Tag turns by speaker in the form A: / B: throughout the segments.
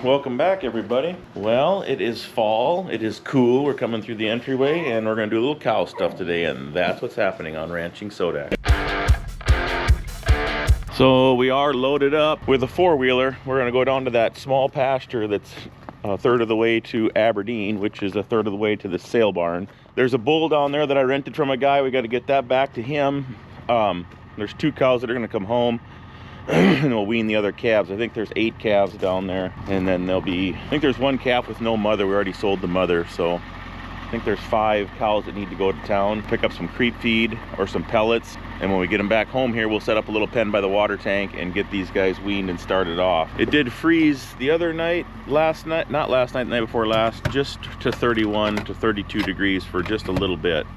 A: welcome back everybody. Well, it is fall, it is cool, we're coming through the entryway and we're gonna do a little cow stuff today, and that's what's happening on Ranching Sodak. So we are loaded up with a four-wheeler. We're gonna go down to that small pasture that's a third of the way to Aberdeen, which is a third of the way to the sale barn. There's a bull down there that I rented from a guy. We got to get that back to him. There's 2 cows that are gonna come home and we'll wean the other calves. I think there's 8 calves down there, and then there'll be, I think there's 1 calf with no mother. We already sold the mother, so I think there's 5 cows that need to go to town, pick up some creep feed or some pellets, and when we get them back home here, we'll set up a little pen by the water tank and get these guys weaned and started off. It did freeze the other night, last night, not last night, the night before last, just to 31 to 32 degrees for just a little bit.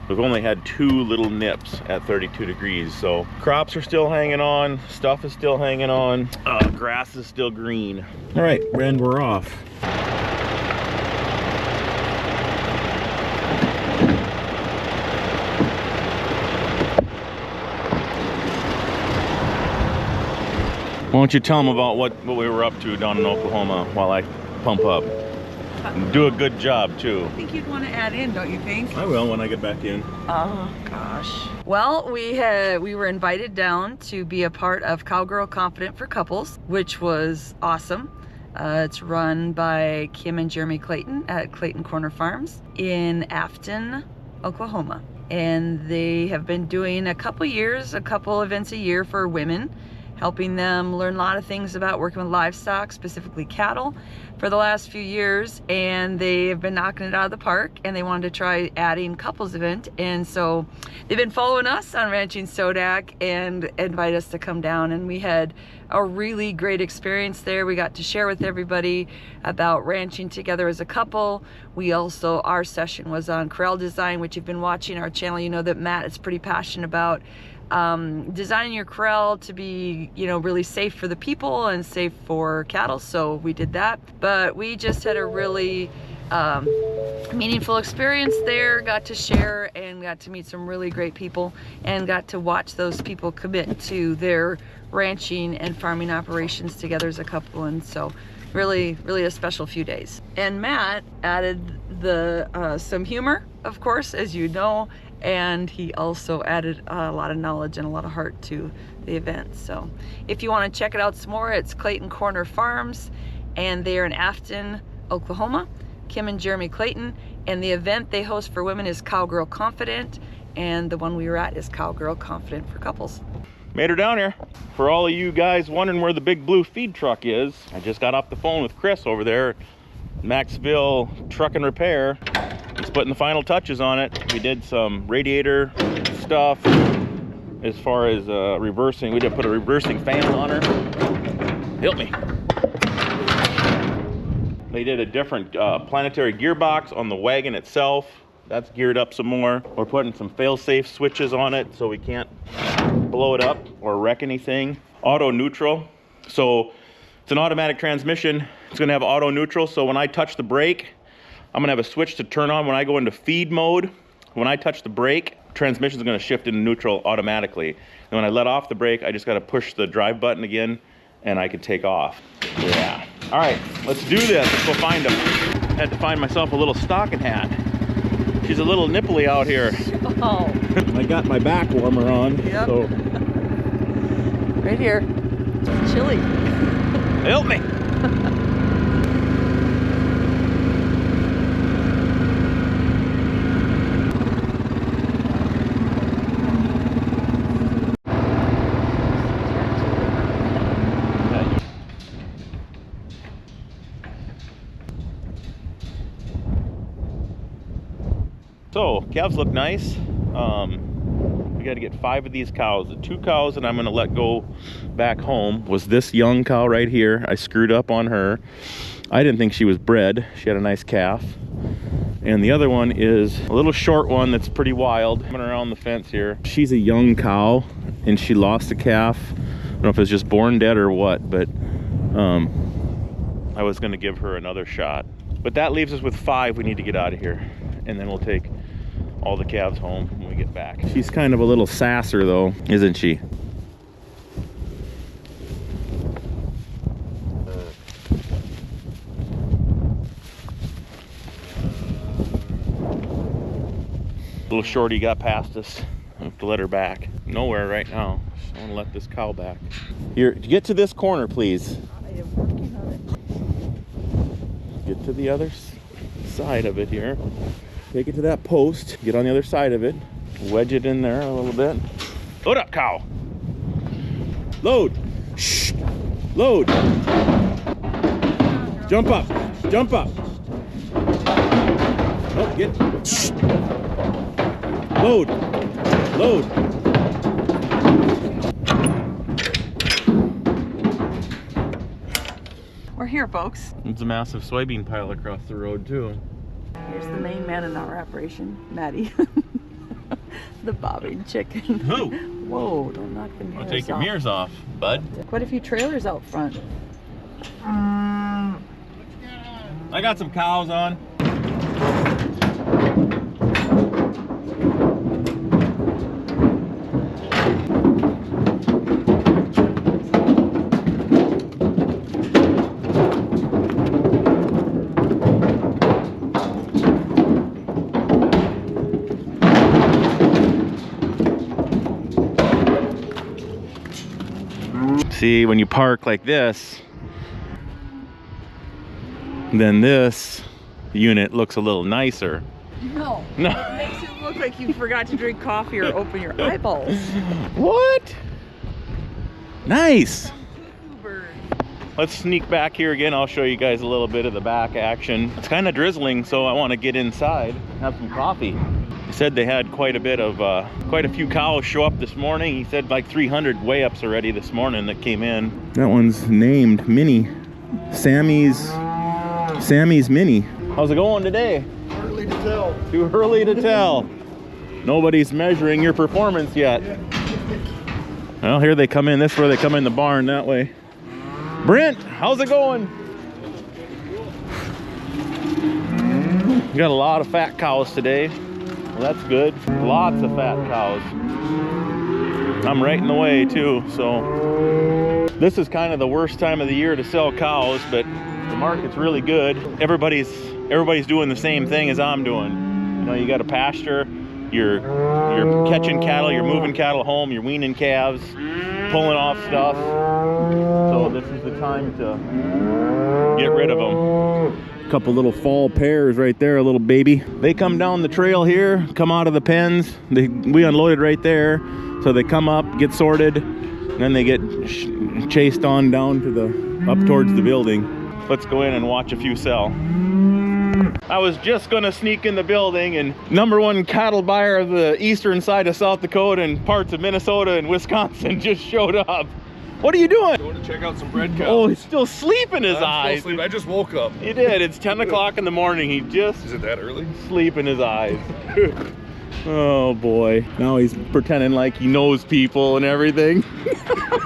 A: We've only had 2 little nips at 32 degrees, so crops are still hanging on, stuff is still hanging on, grass is still green. All right, and we're off. Why don't you tell them about what we were up to down in Oklahoma while I pump up? Do a good job too.
B: I think you'd want to add in, don't you think?
A: I will when I get back in.
B: Oh gosh. Well, we were invited down to be a part of Cowgirl Confident for Couples, which was awesome. It's run by Kim and Jeremy Clayton at Clayton Corner Farms in Afton, Oklahoma. And they have been doing a couple events a year for women, helping them learn a lot of things about working with livestock, specifically cattle, for the last few years. And they have been knocking it out of the park, and they wanted to try adding couples event. And so they've been following us on Ranching Sodak and invite us to come down. And we had a really great experience there. We got to share with everybody about ranching together as a couple. We also, our session was on corral design, which you've been watching our channel. You know that Matt is pretty passionate about designing your corral to be, you know, really safe for the people and safe for cattle, so we did that. But we just had a really meaningful experience there, got to share and got to meet some really great people and got to watch those people commit to their ranching and farming operations together as a couple. And so really a special few days. And Matt added the some humor, of course, as you know, and he also added a lot of knowledge and a lot of heart to the event. So if you want to check it out some more, it's Clayton Corner Farms, and they are in Afton, Oklahoma. Kim and Jeremy Clayton, and the event they host for women is Cowgirl Confident, and the one we were at is Cowgirl Confident for Couples.
A: Made her down here. For all of you guys wondering where the big blue feed truck is, I just got off the phone with Chris over there, Maxville Truck and Repair. He's putting the final touches on it. We did some radiator stuff as far as reversing. We did put a reversing fan on her. Help me. They did a different planetary gearbox on the wagon itself. That's geared up some more. We're putting some fail-safe switches on it so we can't blow it up or wreck anything. Auto neutral. So it's an automatic transmission. It's gonna have auto neutral, so when I touch the brake, I'm gonna have a switch to turn on when I go into feed mode. When I touch the brake, transmission's gonna shift into neutral automatically. And when I let off the brake, I just gotta push the drive button again and I can take off. Yeah. All right, let's do this. Let's go find them. Had to find myself a little stocking hat. She's a little nipply out here.
B: Oh.
A: I got my back warmer on.
B: Yep.
A: So.
B: Right here. It's chilly.
A: Help me. So, calves look nice. We got to get 5 of these cows. The 2 cows that I'm going to let go back home was this young cow right here. I screwed up on her. I didn't think she was bred. She had a nice calf. And the other one is a little short one that's pretty wild. Coming around the fence here. She's a young cow and she lost a calf. I don't know if it's just born dead or what, but I was going to give her another shot. But that leaves us with 5 we need to get out of here. And then we'll take all the calves home when we get back. She's kind of a little sasser though, isn't she? Little shorty got past us. I have to let her back. Nowhere right now. I want to let this cow back. Here, get to this corner, please.
B: I am working on it.
A: Get to the other side of it here. Take it to that post. Get on the other side of it. Wedge it in there a little bit. Load up, cow. Load. Shh. Load. Jump up. Jump up. Oh, get. Shh. Load. Load.
B: We're here, folks.
A: It's a massive soybean pile across the road, too.
B: Here's the main man in our operation, Matty. The bobbing chicken.
A: Who?
B: Whoa, don't knock the mirrors
A: I'll take your
B: off.
A: mirrors off, bud.
B: Quite a few trailers out front.
A: I got some cows on. See, when you park like this, then this unit looks a little nicer.
B: No.
A: No.
B: It makes it look like you forgot to drink coffee or open your eyeballs.
A: What? Nice.
B: Bird.
A: Let's sneak back here again. I'll show you guys a little bit of the back action. It's kind of drizzling, so I want to get inside, have some coffee. He said they had quite a few cows show up this morning. He said like 300 weigh-ups already this morning that came in. That one's named Minnie. Sammy's Minnie. How's it going today?
C: Early to tell.
A: Too early to tell. Nobody's measuring your performance yet. Well, here they come in. This is where they come in the barn that way. Brent, how's it going? We got a lot of fat cows today. Well, that's good. Lots of fat cows. I'm right in the way too, so this is kind of the worst time of the year to sell cows, but the market's really good. Everybody's doing the same thing as I'm doing. You know, you got a pasture, you're catching cattle, you're moving cattle home, you're weaning calves, pulling off stuff. So this is the time to get rid of them. Couple little fall pairs right there, a little baby. They come down the trail here, come out of the pens. We unloaded right there, so they come up, get sorted, and then they get chased on down to up towards the building. Let's go in and watch a few sell. I was just gonna sneak in the building, and #1 cattle buyer of the eastern side of South Dakota and parts of Minnesota and Wisconsin just showed up. What are you doing?
C: Going to check out some bread cows.
A: Oh, he's still asleep in his eyes.
C: I just woke up.
A: He did. It's 10 o'clock in the morning. He just
C: Is it that early?
A: sleep in his eyes. Oh boy. Now he's pretending like he knows people and everything.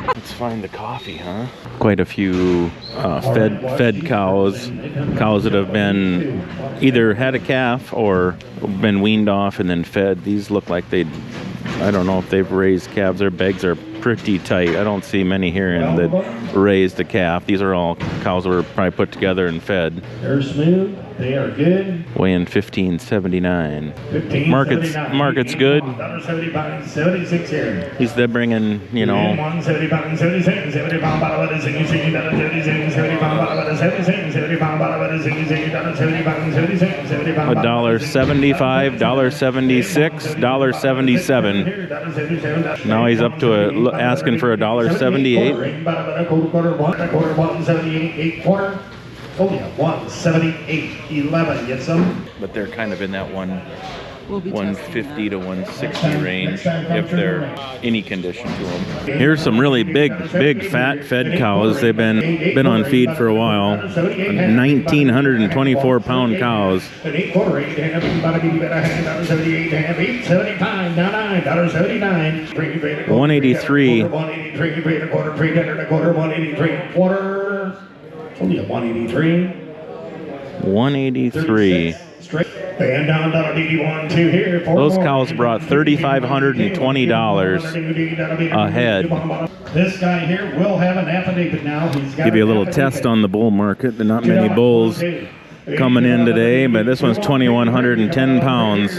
A: Let's find the coffee, huh? Quite a few fed cows that have been either had a calf or been weaned off and then fed. These look like I don't know if they've raised calves. Their begs are pretty tight. I don't see many here that raised a calf. These are all cows that were probably put together and fed.
D: They're smooth. They are good.
A: Weighing 1579.
D: 15.79.
A: Market's good.
D: $1.70, 76 here.
A: They're bringing, you know,
D: 170 pounds, 76, 70 pound bottle of the singing, $70 pound bottle of the 76, 70 pound bottle of the singing, $70 pound, 76, 70 pound
A: $1.75, $1.76, $1.77. Now he's up to asking for $1.78.
D: $1.78. Oh yeah, 178.11. Get some.
A: But they're kind of in that
B: We'll be
A: 150 to 160 range if they're any condition to them. Here's some really big fat fed cows. They've been on feed for a while. 1,924 pound cows. $183. 183.
D: And down $1.81 here.
A: Those cows brought $3,520 a head.
D: This guy here will have an affidavit now. He's got
A: Give you a little test on the bull market. There are not many bulls coming in today, but this one's 2,110 pounds.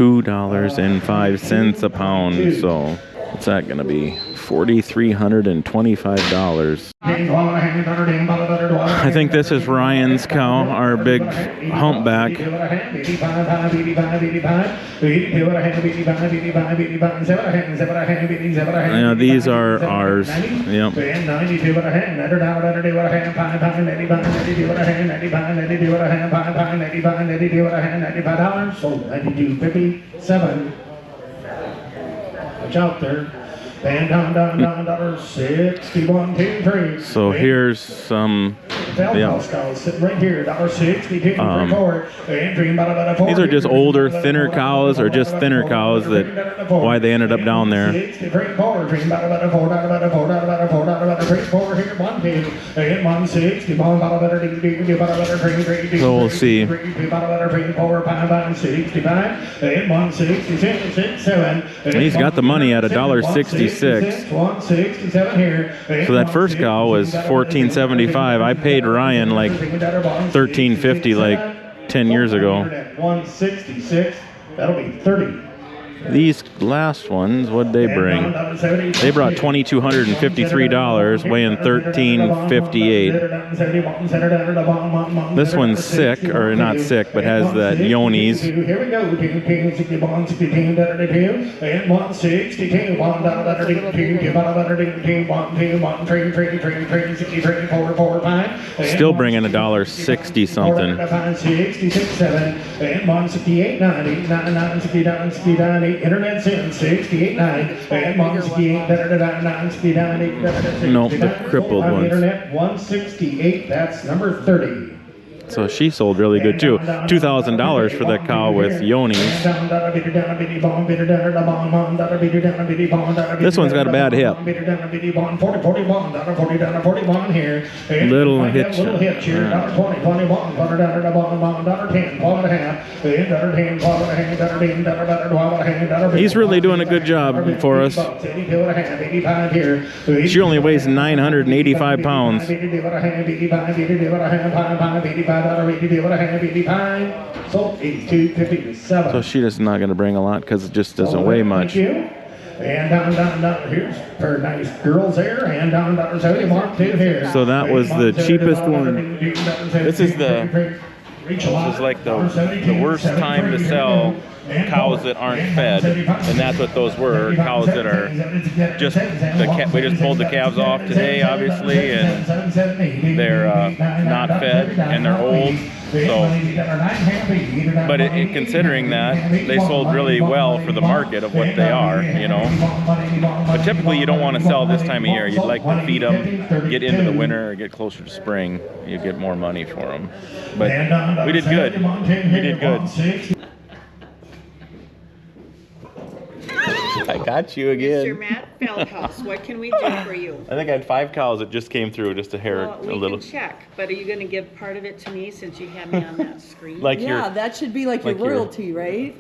A: $2.05 a pound, so what's that gonna be? $4,325. I think this is Ryan's cow, our big humpback. Yeah, these are ours. Yep.
D: Watch out there. $61.23.
A: So here's some. Yeah. These are just older, thinner cows, or just thinner cows that why they ended up down there. So we'll see. He's got the money at $1.66. So that first cow was $14.75. I paid Ryan like $13.50 like 10 years ago.
D: 166. That'll be 30.
A: These last ones, what'd they bring? They brought $2,253, weighing $13.58. This one's sick, or not sick, but has that yonis.
D: Here we go. And 162.
A: Still bringing $1.60 something.
D: 66.7 and 168.90. Internet sin 68.9 and 168.9.
A: Nope, the crippled ones.
D: Internet 168. That's number 30.
A: So she sold really good too. $2,000 for that cow with yonis. This one's got a bad hip. Little hitch. He's really doing a good job for us. She only weighs 985 pounds. So she is not going to bring a lot because it just doesn't weigh much.
D: And down, here's for nice girls there, and down, here.
A: So that was the cheapest one. This is like the worst time to sell cows that aren't fed, and that's what those were. Cows that are just we just pulled the calves off today, obviously, and they're not fed and they're old. So, but considering that, they sold really well for the market of what they are, you know. But typically, you don't want to sell this time of year. You'd like to feed them, get into the winter, or get closer to spring. You get more money for them. But we did good. We did good. I got you again.
E: Mr. Matt Feldhaus, what can we do for you?
A: I think I had 5 cows that just came through, just a hair,
E: Well,
A: a little.
E: We can check, but are you going to give part of it to me since you have me on that screen?
A: Like
B: Yeah, that should be like your royalty, right?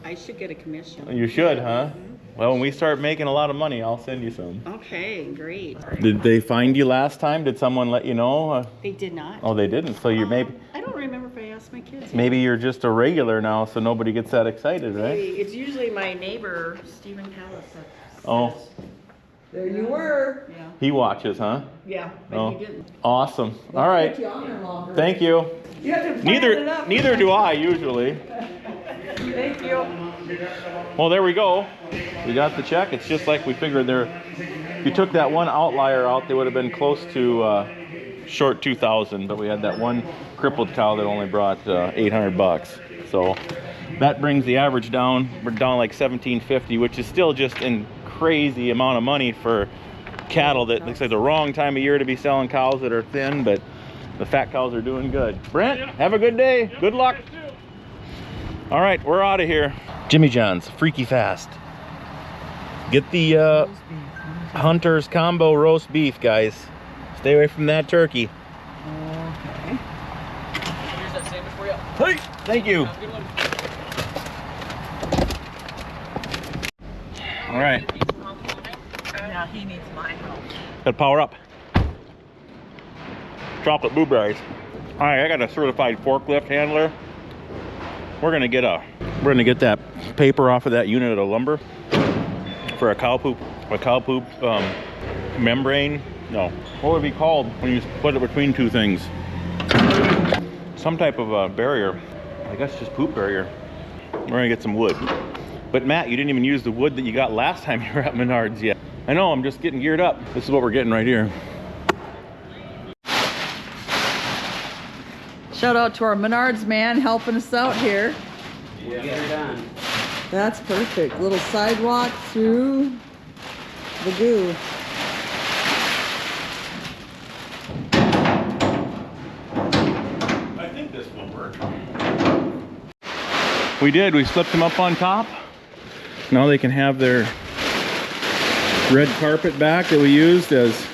E: I should get a commission.
A: You should, huh? Well, when we start making a lot of money, I'll send you some.
E: Okay, great.
A: Did they find you last time? Did someone let you know?
E: They did not.
A: Oh, they didn't. So you maybe
E: I don't remember if I asked my kids.
A: maybe you're just a regular now, so nobody gets that excited, right?
E: It's usually my neighbor, Stephen Callis.
A: Oh,
B: There you were.
E: Yeah.
A: he watches, huh?
E: Yeah, but
A: Oh,
E: he didn't.
A: awesome. All right. Thank you.
B: You have to plan it up.
A: Neither do I usually.
B: Thank you.
A: Well, there we go. We got the check. It's just like we figured there. If you took that one outlier out, they would have been close to short 2,000, but we had that one crippled cow that only brought 800 bucks. So that brings the average down. We're down like 1,750, which is still just a crazy amount of money for cattle that looks like the wrong time of year to be selling cows that are thin, but the fat cows are doing good. Brent, have a good day. Good luck. All right, we're out of here. Jimmy John's, freaky fast. Get the Hunter's Combo roast beef, guys. Stay away from that turkey.
B: Okay.
F: Here's that same for you.
A: Hey, thank you.
F: Have a good one.
A: All right,
B: Yeah, he needs my help.
A: gotta power up. Chocolate blueberries. All right, I got a certified forklift handler. We're gonna get that paper off of that unit of lumber for a cow poop membrane. No, what would it be called when you put it between two things? Some type of barrier. I guess just poop barrier. We're gonna get some wood. But Matt, you didn't even use the wood that you got last time you were at Menards yet. I know, I'm just getting geared up. This is what we're getting right here.
B: Shout out to our Menards man helping us out here.
F: We'll get her done.
B: That's perfect. Little sidewalk through the goo.
A: I think this will work. We did, we slipped them up on top. Now they can have their red carpet back that we used as,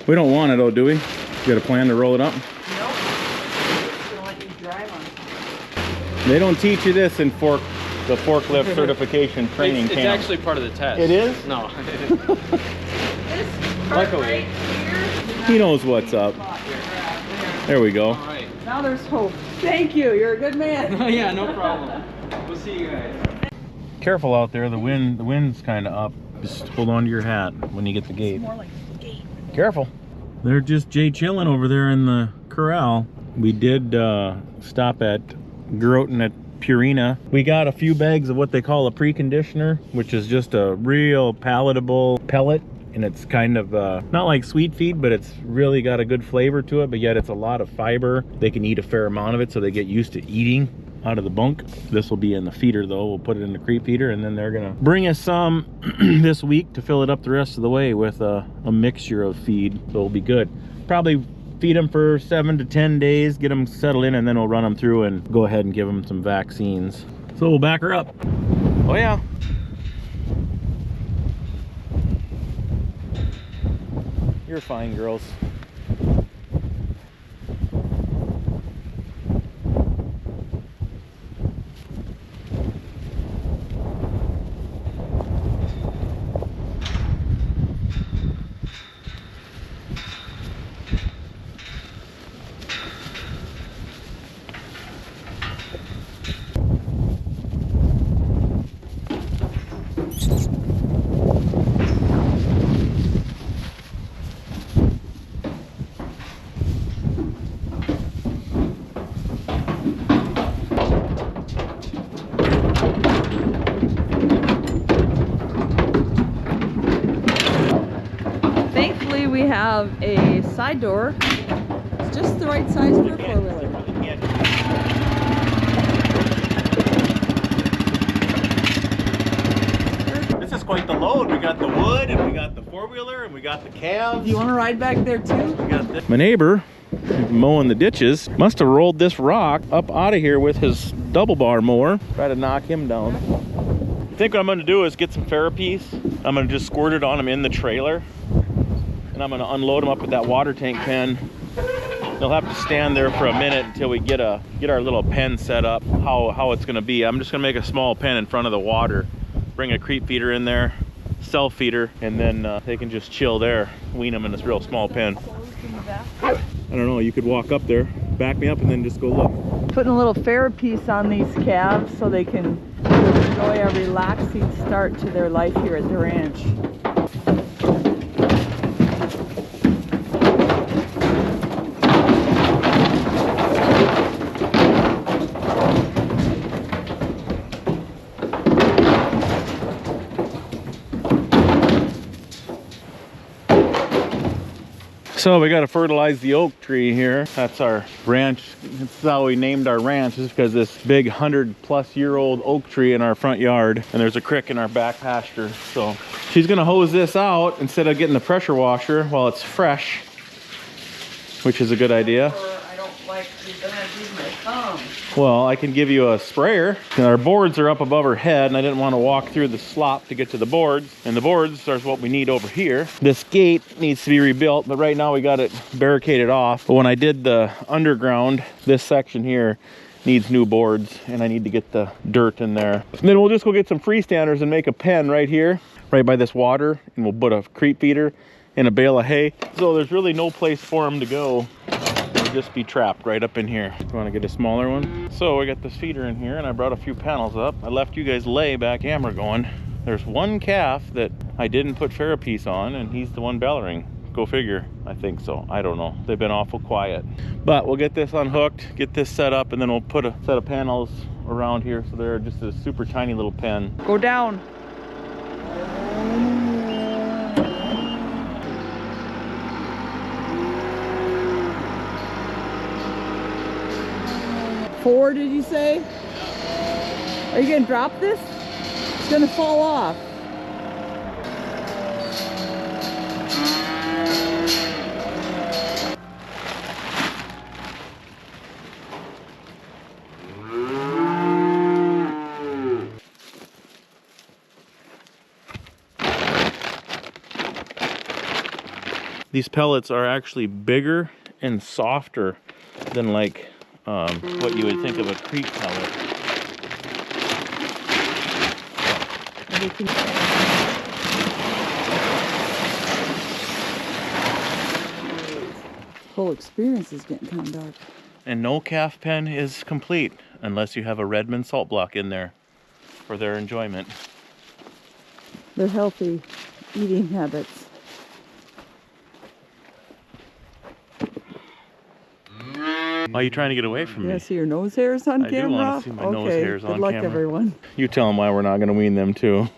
A: we don't want it though, do we? You got a plan to roll it up?
B: Nope. Just gonna let you drive on.
A: They don't teach you this in the forklift certification training
F: It's
A: camp.
F: actually part of the test.
A: It is?
F: No.
B: This part
F: Luckily.
B: right here.
A: He knows what's up. There we go.
F: All right.
B: Now there's hope. Thank you. You're a good man.
F: Yeah, no problem. We'll see you guys.
A: Careful out there, the wind's kind of up. Just hold on to your hat when you get the gate.
B: More like gate.
A: Careful. They're just Jay chilling over there in the corral. We did stop at Groton at Purina. We got a few bags of what they call a preconditioner, which is just a real palatable pellet. And it's kind of not like sweet feed, but it's really got a good flavor to it, but yet it's a lot of fiber. They can eat a fair amount of it, so they get used to eating out of the bunk. This will be in the feeder though. We'll put it in the creep feeder, and then they're gonna bring us some this week to fill it up the rest of the way with a mixture of feed, so it'll be good. Probably feed them for 7 to 10 days, get them settled in, and then we'll run them through and go ahead and give them some vaccines. So we'll back her up. Oh yeah. You're fine, girls.
B: Thankfully, we have a side door. It's just the right size for a four-wheeler.
A: This is quite the load. We got the wood, and we got the four-wheeler, and we got the calves.
B: Do you want to ride back there too?
A: We got this. My neighbor, mowing the ditches, must have rolled this rock up out of here with his double bar mower. Try to knock him down. I think what I'm gonna do is get some Therapies. I'm gonna just squirt it on him in the trailer. And I'm gonna unload them up at that water tank pen. They'll have to stand there for a minute until we get our little pen set up, how it's gonna be. I'm just gonna make a small pen in front of the water, bring a creep feeder in there, self feeder, and then they can just chill there, wean them in this real small pen. I don't know, you could walk up there, back me up, and then just go look.
B: Putting a little Therapies on these calves so they can enjoy a relaxing start to their life here at the ranch.
A: So we got to fertilize the oak tree here. That's our ranch. That's how we named our ranch, is because this big 100-plus-year-old oak tree in our front yard, and there's a creek in our back pasture. So she's gonna hose this out instead of getting the pressure washer while it's fresh, which is a good idea.
B: I don't like like, you're gonna use my thumb.
A: Well, I can give you a sprayer. And our boards are up above her head, and I didn't want to walk through the slop to get to the boards. And the boards are what we need over here. This gate needs to be rebuilt, but right now we got it barricaded off. But when I did the underground, this section here needs new boards, and I need to get the dirt in there. And then we'll just go get some freestanders and make a pen right here, right by this water, and we'll put a creep feeder and a bale of hay. So there's really no place for them to go. They'll just be trapped right up in here. You want to get a smaller one? So we got this feeder in here, and I brought a few panels up. I left you guys lay back camera going. There's one calf that I didn't put Farapiece on, and he's the one bellowing. Go figure. I think so. I don't know. They've been awful quiet. But we'll get this unhooked, get this set up, and then we'll put a set of panels around here so they're just a super tiny little pen.
B: Go down.
G: Four, did you say? Are you gonna drop this? It's gonna fall off.
A: These pellets are actually bigger and softer than like what you would think of a creek pellet.
G: Whole experience is getting kind of dark.
A: And no calf pen is complete unless you have a Redmonds Salt block in there for their enjoyment.
G: They're healthy eating habits.
A: Why are you trying to get away from
G: You
A: me?
G: want to see your nose hairs on
A: I do
G: camera?
A: wanna see my nose hairs on
G: Good luck,
A: camera.
G: everyone.
A: You tell them why we're not going to wean them too.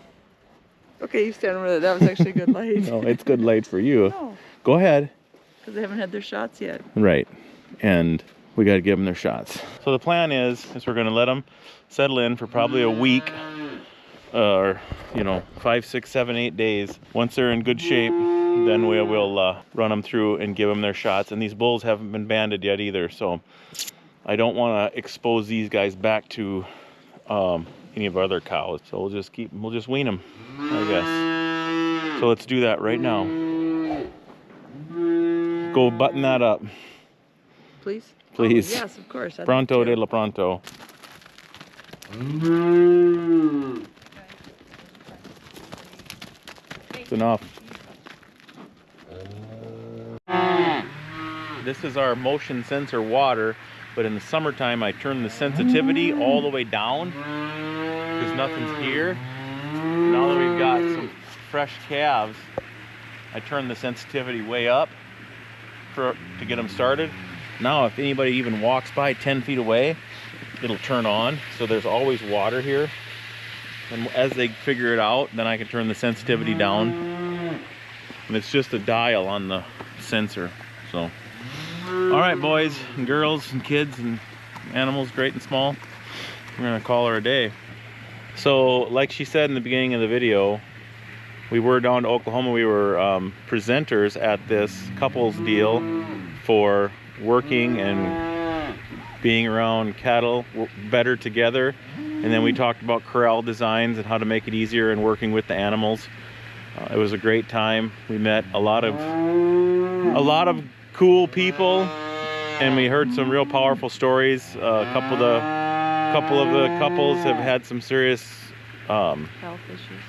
G: Okay, you stand over there. That was actually a good light.
A: No, it's good light for you.
G: No,
A: Go ahead.
G: because they haven't had their shots yet.
A: Right. And we got to give them their shots. So the plan is we're going to let them settle in for probably a week or, 5, 6, 7, 8 days. Once they're in good shape, then we will run them through and give them their shots. And these bulls haven't been banded yet either. So I don't want to expose these guys back to any of our other cows. So we'll just wean them, I guess. So let's do that right now. Go button that up.
B: Please?
A: Please.
B: Oh, yes, of course. I'd like
A: Pronto
B: to.
A: de la pronto. It's enough. This is our motion sensor water, but in the summertime I turn the sensitivity all the way down because nothing's here. Now that we've got some fresh calves, I turn the sensitivity way up to get them started. Now if anybody even walks by 10 feet away, it'll turn on. So there's always water here. And as they figure it out, then I can turn the sensitivity down. And it's just a dial on the sensor. So, all right, boys and girls and kids and animals, great and small, we're gonna call her a day. So like she said in the beginning of the video, we were down to Oklahoma. We were presenters at this couples deal for working and being around cattle better together. And then we talked about corral designs and how to make it easier and working with the animals. It was a great time. We met a lot of cool people, and we heard some real powerful stories. A couple of the couples have had some serious
B: Health issues.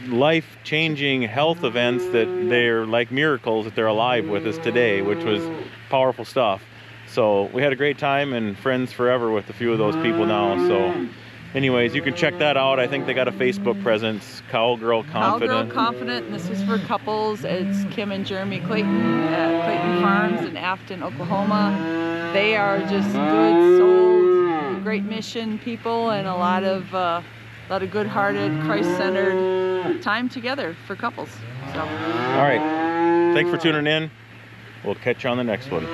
A: life-changing health events that they're like miracles that they're alive with us today, which was powerful stuff. So we had a great time and friends forever with a few of those people now. So anyways, you can check that out. I think they got a Facebook presence, Cowgirl Confident.
B: Cowgirl Confident, and this is for couples. It's Kim and Jeremy Clayton at Clayton Farms in Afton, Oklahoma. They are just good souled, great mission people, and a lot of good-hearted, Christ-centered time together for couples. So.
A: All right, thanks for tuning in. We'll catch you on the next one.